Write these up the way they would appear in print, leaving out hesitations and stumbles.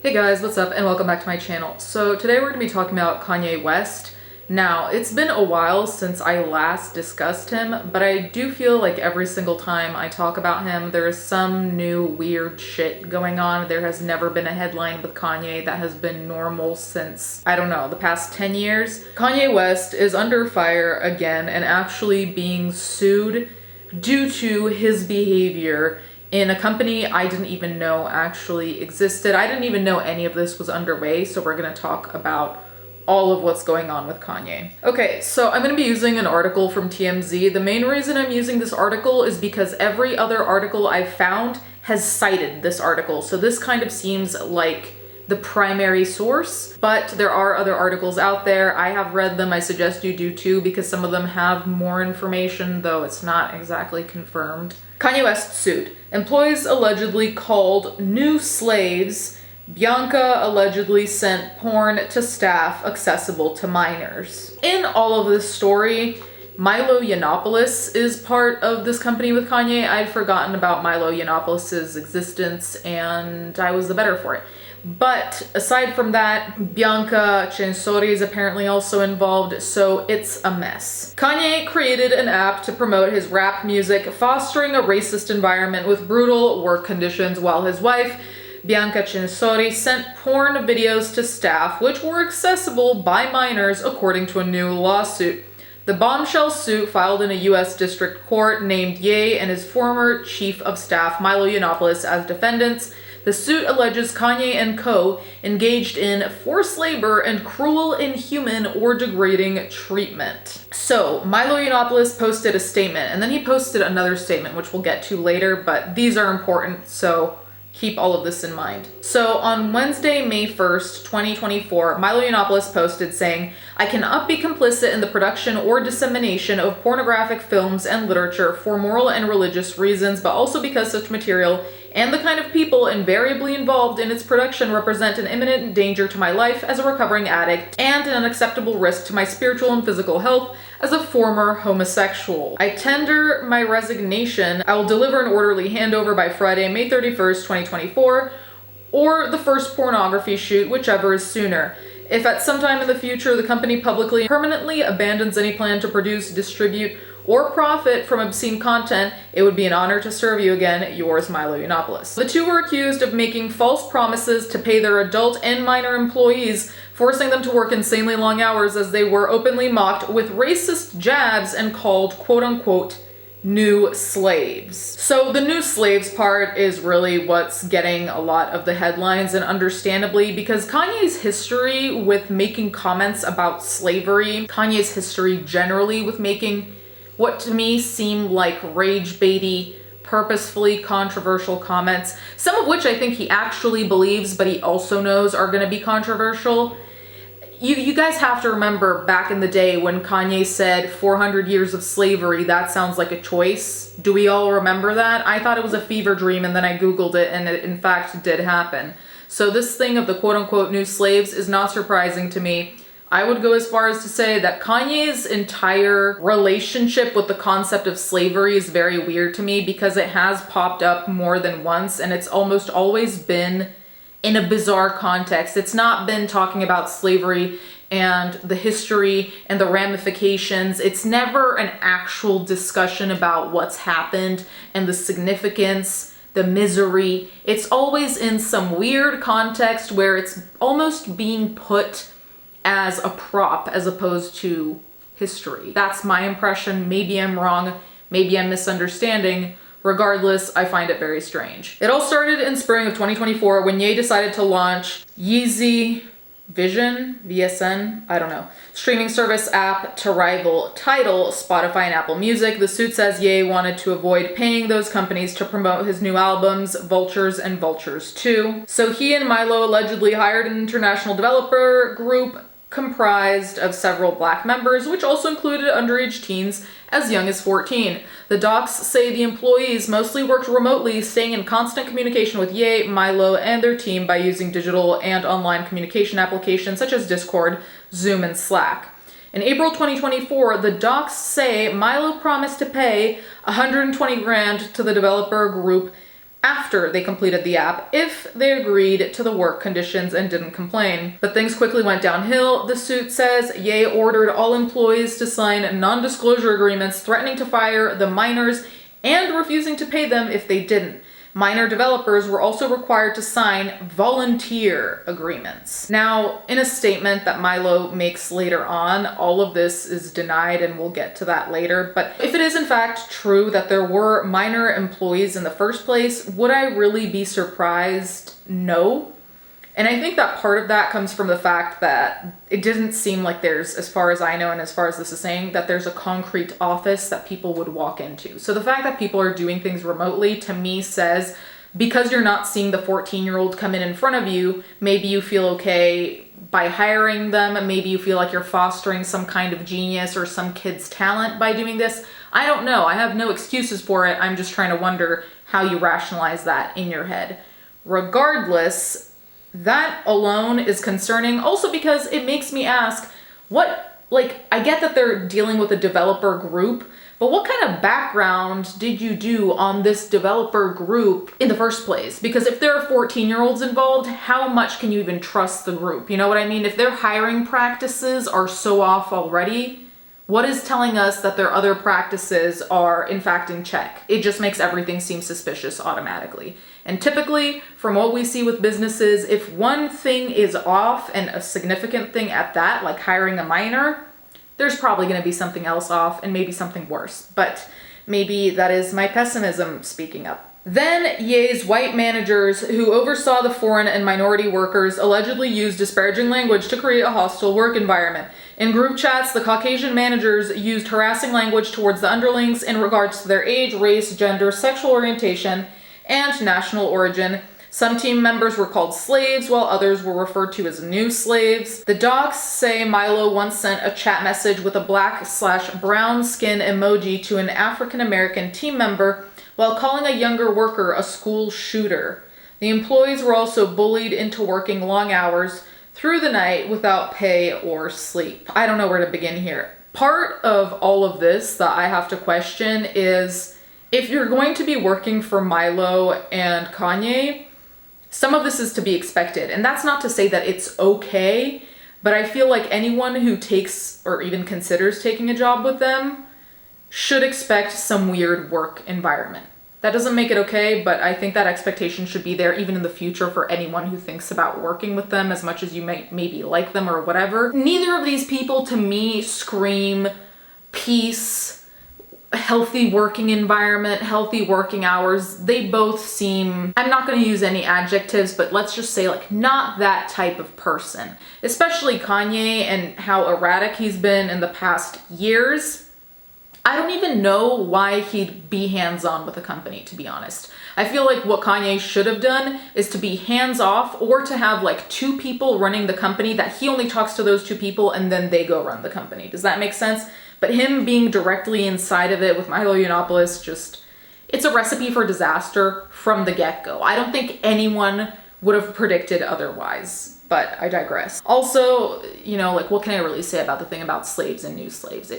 Hey guys, what's up and welcome back to my channel. So today we're going to be talking about Kanye West. Now, it's been a while since I last discussed him, but I do feel like every single time I talk about him, there is some new weird shit going on. There has never been a headline with Kanye that has been normal since, I don't know, the past 10 years. Kanye West is under fire again and actually being sued due to his behavior in a company I didn't even know actually existed. I didn't even know any of this was underway, so we're gonna talk about all of what's going on with Kanye. Okay, so I'm gonna be using an article from TMZ. The main reason I'm using this article is because every other article I've found has cited this article, so this kind of seems like the primary source, but there are other articles out there. I have read them. I suggest you do too, because some of them have more information, though it's not exactly confirmed. Kanye West sued. Employees allegedly called new slaves. Bianca allegedly sent porn to staff accessible to minors. In all of this story, Milo Yiannopoulos is part of this company with Kanye. I'd forgotten about Milo Yiannopoulos' existence and I was the better for it. But aside from that, Bianca Censori is apparently also involved, so it's a mess. Kanye created an app to promote his rap music, fostering a racist environment with brutal work conditions, while his wife, Bianca Censori, sent porn videos to staff, which were accessible by minors, according to a new lawsuit. The bombshell suit filed in a U.S. district court named Ye and his former chief of staff, Milo Yiannopoulos, as defendants. The suit alleges Kanye and co. engaged in forced labor and cruel, inhuman, or degrading treatment. So, Milo Yiannopoulos posted a statement, and then he posted another statement, which we'll get to later, but these are important, so keep all of this in mind. So on Wednesday, May 1st, 2024, Milo Yiannopoulos posted saying, "I cannot be complicit in the production or dissemination of pornographic films and literature for moral and religious reasons, but also because such material and the kind of people invariably involved in its production represent an imminent danger to my life as a recovering addict and an unacceptable risk to my spiritual and physical health as a former homosexual. I tender my resignation. I will deliver an orderly handover by Friday, May 31st, 2024, or the first pornography shoot, whichever is sooner. If at some time in the future the company publicly permanently abandons any plan to produce, distribute, or profit from obscene content, it would be an honor to serve you again, yours, Milo Yiannopoulos." The two were accused of making false promises to pay their adult and minor employees, forcing them to work insanely long hours as they were openly mocked with racist jabs and called, quote-unquote, new slaves. So the new slaves part is really what's getting a lot of the headlines, and understandably, because Kanye's history with making comments about slavery, Kanye's history generally with making what to me seem like rage baity, purposefully controversial comments, some of which I think he actually believes, but he also knows are going to be controversial. You guys have to remember back in the day when Kanye said 400 years of slavery, that sounds like a choice. Do we all remember that? I thought it was a fever dream, and then I Googled it, and it in fact did happen. So this thing of the quote-unquote new slaves is not surprising to me. I would go as far as to say that Kanye's entire relationship with the concept of slavery is very weird to me, because it has popped up more than once and it's almost always been in a bizarre context. It's not been talking about slavery and the history and the ramifications. It's never an actual discussion about what's happened and the significance, the misery. It's always in some weird context where it's almost being put as a prop as opposed to history. That's my impression. Maybe I'm wrong. Maybe I'm misunderstanding. Regardless, I find it very strange. It all started in spring of 2024 when Ye decided to launch Yeezy Vision, VSN, I don't know, streaming service app to rival Tidal, Spotify, and Apple Music. The suit says Ye wanted to avoid paying those companies to promote his new albums, Vultures and Vultures 2. So he and Milo allegedly hired an international developer group comprised of several black members, which also included underage teens as young as 14. The docs say the employees mostly worked remotely, staying in constant communication with Ye, Milo, and their team by using digital and online communication applications such as Discord, Zoom, and Slack. In April 2024, the docs say Milo promised to pay $120,000 to the developer group after they completed the app if they agreed to the work conditions and didn't complain. But things quickly went downhill. The suit says Ye ordered all employees to sign non-disclosure agreements threatening to fire the minors and refusing to pay them if they didn't. Minor developers were also required to sign volunteer agreements. Now, in a statement that Milo makes later on, all of this is denied, and we'll get to that later. But if it is in fact true that there were minor employees in the first place, would I really be surprised? No. And I think that part of that comes from the fact that it didn't seem like there's, as far as I know and as far as this is saying, that there's a concrete office that people would walk into. So the fact that people are doing things remotely to me says, because you're not seeing the 14-year-old come in front of you, maybe you feel okay by hiring them. Maybe you feel like you're fostering some kind of genius or some kid's talent by doing this. I don't know. I have no excuses for it. I'm just trying to wonder how you rationalize that in your head. Regardless, that alone is concerning, also because it makes me ask, I get that they're dealing with a developer group, but what kind of background did you do on this developer group in the first place? Because if there are 14-year-olds involved, how much can you even trust the group? You know what I mean? If their hiring practices are so off already, what is telling us that their other practices are in fact in check? It just makes everything seem suspicious automatically. And typically, from what we see with businesses, if one thing is off, and a significant thing at that, like hiring a minor, there's probably going to be something else off, and maybe something worse. But maybe that is my pessimism speaking up. Then Ye's white managers who oversaw the foreign and minority workers allegedly used disparaging language to create a hostile work environment. In group chats, the Caucasian managers used harassing language towards the underlings in regards to their age, race, gender, sexual orientation, and national origin. Some team members were called slaves, while others were referred to as new slaves. The docs say Milo once sent a chat message with a black/brown skin emoji to an African-American team member while calling a younger worker a school shooter. The employees were also bullied into working long hours through the night without pay or sleep. I don't know where to begin here. Part of all of this that I have to question is, if you're going to be working for Milo and Kanye, some of this is to be expected. And that's not to say that it's okay, but I feel like anyone who takes or even considers taking a job with them should expect some weird work environment. That doesn't make it okay, but I think that expectation should be there even in the future for anyone who thinks about working with them as much as you might maybe like them or whatever. Neither of these people to me scream peace, healthy working environment, healthy working hours. They both seem, I'm not going to use any adjectives, but let's just say like not that type of person. Especially Kanye and how erratic he's been in the past years. I don't even know why he'd be hands-on with a company, to be honest. I feel like what Kanye should have done is to be hands-off, or to have like two people running the company that he only talks to those two people and then they go run the company. Does that make sense? But him being directly inside of it with Milo Yiannopoulos, just, it's a recipe for disaster from the get-go. I don't think anyone would have predicted otherwise, but I digress. Also, you know, like what can I really say about the thing about slaves and new slaves?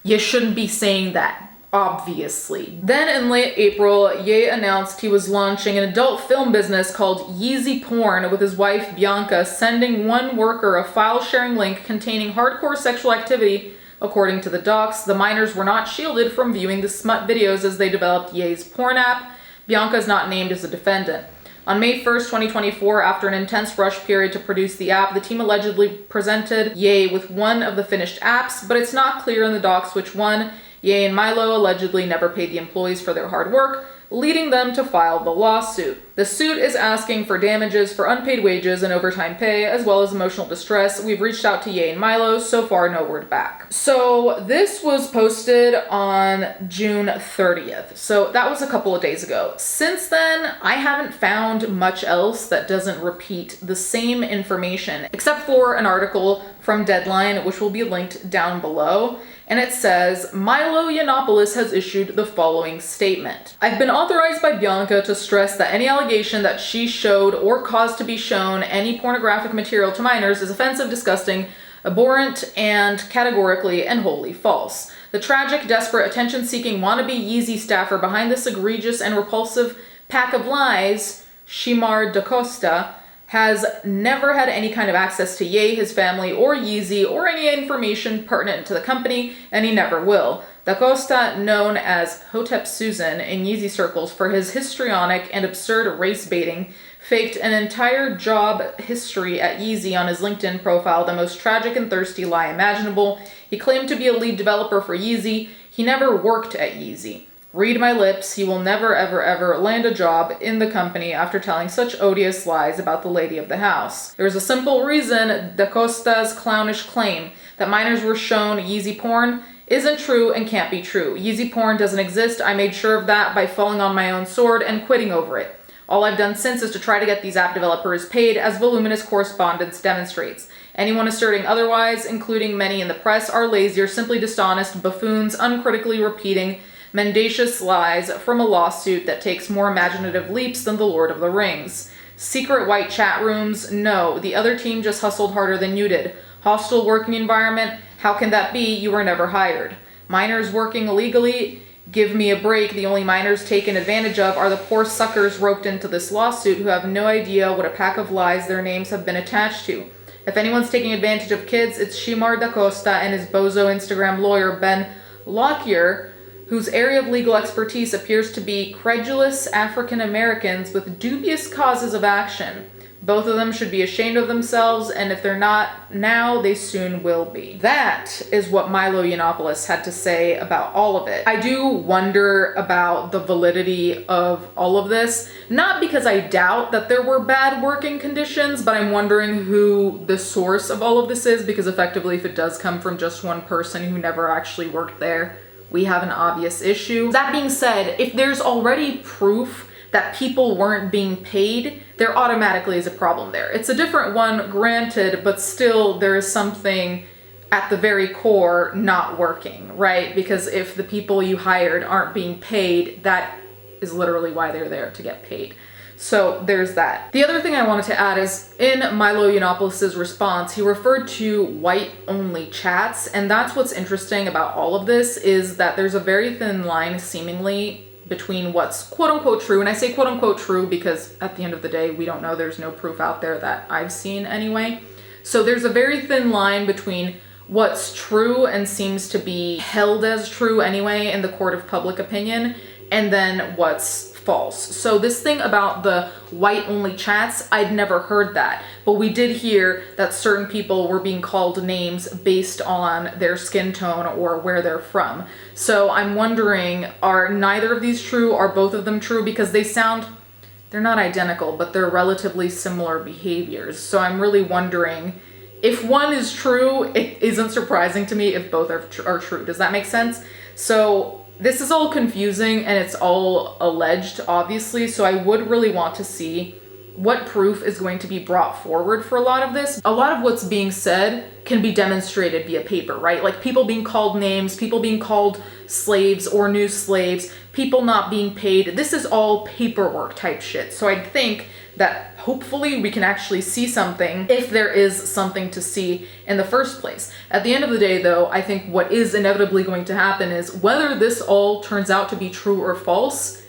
You shouldn't be saying that, obviously. Then in late April, Ye announced he was launching an adult film business called Yeezy Porn with his wife Bianca, sending one worker a file-sharing link containing hardcore sexual activity. According to the docs, the minors were not shielded from viewing the smut videos as they developed Ye's porn app. Bianca is not named as a defendant. On May 1st, 2024, after an intense rush period to produce the app, the team allegedly presented Ye with one of the finished apps, but it's not clear in the docs which one. Ye and Milo allegedly never paid the employees for their hard work, leading them to file the lawsuit. The suit is asking for damages for unpaid wages and overtime pay, as well as emotional distress. We've reached out to Ye and Milo, so far no word back. So this was posted on June 30th, so that was a couple of days ago. Since then, I haven't found much else that doesn't repeat the same information, except for an article from Deadline, which will be linked down below. And it says, Milo Yiannopoulos has issued the following statement. I've been authorized by Bianca to stress that any allegation that she showed or caused to be shown any pornographic material to minors is offensive, disgusting, abhorrent, and categorically and wholly false. The tragic, desperate, attention-seeking wannabe Yeezy staffer behind this egregious and repulsive Pack of Lies, Shimar Da Costa, has never had any kind of access to Ye, his family, or Yeezy, or any information pertinent to the company, and he never will. Da Costa, known as Hotep Susan in Yeezy circles for his histrionic and absurd race baiting, faked an entire job history at Yeezy on his LinkedIn profile, the most tragic and thirsty lie imaginable. He claimed to be a lead developer for Yeezy. He never worked at Yeezy. Read my lips, he will never ever ever land a job in the company after telling such odious lies about the lady of the house. There's a simple reason Da Costa's clownish claim that minors were shown Yeezy porn isn't true and can't be true. Yeezy porn doesn't exist. I made sure of that by falling on my own sword and quitting over it. All I've done since is to try to get these app developers paid, as voluminous correspondence demonstrates. Anyone asserting otherwise, including many in the press, are lazy or simply dishonest buffoons uncritically repeating mendacious lies from a lawsuit that takes more imaginative leaps than the Lord of the Rings. Secret white chat rooms? No, the other team just hustled harder than you did. Hostile working environment? How can that be? You were never hired. Minors working illegally? Give me a break. The only minors taken advantage of are the poor suckers roped into this lawsuit who have no idea what a pack of lies their names have been attached to. If anyone's taking advantage of kids, it's Shimar Da Costa and his bozo Instagram lawyer Ben Lockyer, whose area of legal expertise appears to be credulous African Americans with dubious causes of action. Both of them should be ashamed of themselves, and if they're not now, they soon will be. That is what Milo Yiannopoulos had to say about all of it. I do wonder about the validity of all of this, not because I doubt that there were bad working conditions, but I'm wondering who the source of all of this is, because effectively if it does come from just one person who never actually worked there, we have an obvious issue. That being said, if there's already proof that people weren't being paid, there automatically is a problem there. It's a different one, granted, but still there is something at the very core not working, right? Because if the people you hired aren't being paid, that is literally why they're there, to get paid. So there's that. The other thing I wanted to add is in Milo Yiannopoulos' response, he referred to white-only chats, and that's what's interesting about all of this, is that there's a very thin line seemingly between what's quote-unquote true, and I say quote-unquote true because at the end of the day, we don't know, there's no proof out there that I've seen anyway. So there's a very thin line between what's true and seems to be held as true anyway in the court of public opinion, and then what's false. So this thing about the white-only chats, I'd never heard that, but we did hear that certain people were being called names based on their skin tone or where they're from. So I'm wondering, are neither of these true? Are both of them true? Because they're not identical, but they're relatively similar behaviors. So I'm really wondering, if one is true, it isn't surprising to me if both are true. Does that make sense? So this is all confusing and it's all alleged, obviously, so I would really want to see what proof is going to be brought forward for a lot of this. A lot of what's being said can be demonstrated via paper, right? Like people being called names, people being called slaves or new slaves, people not being paid. This is all paperwork type shit. So I think that hopefully we can actually see something if there is something to see in the first place. At the end of the day though, I think what is inevitably going to happen is whether this all turns out to be true or false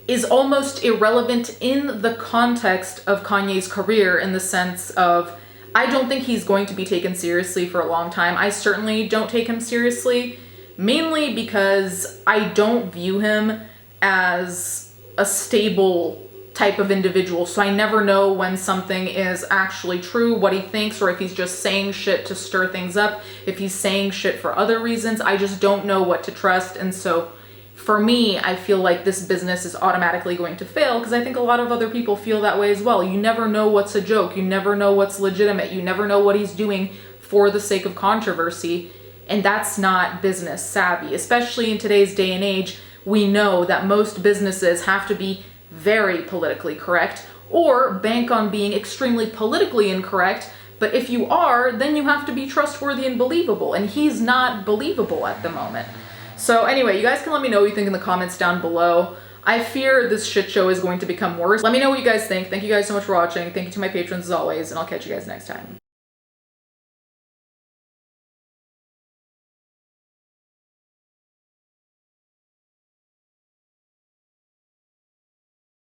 is almost irrelevant in the context of Kanye's career, in the sense of, I don't think he's going to be taken seriously for a long time. I certainly don't take him seriously, mainly because I don't view him as a stable type of individual. So I never know when something is actually true, what he thinks, or if he's just saying shit to stir things up, if he's saying shit for other reasons. I just don't know what to trust. And so for me, I feel like this business is automatically going to fail because I think a lot of other people feel that way as well. You never know what's a joke. You never know what's legitimate. You never know what he's doing for the sake of controversy. And that's not business savvy, especially in today's day and age. We know that most businesses have to be very politically correct or bank on being extremely politically incorrect. But if you are, then you have to be trustworthy and believable. And he's not believable at the moment. So anyway, you guys can let me know what you think in the comments down below. I fear this shit show is going to become worse. Let me know what you guys think. Thank you guys so much for watching. Thank you to my patrons as always, and I'll catch you guys next time.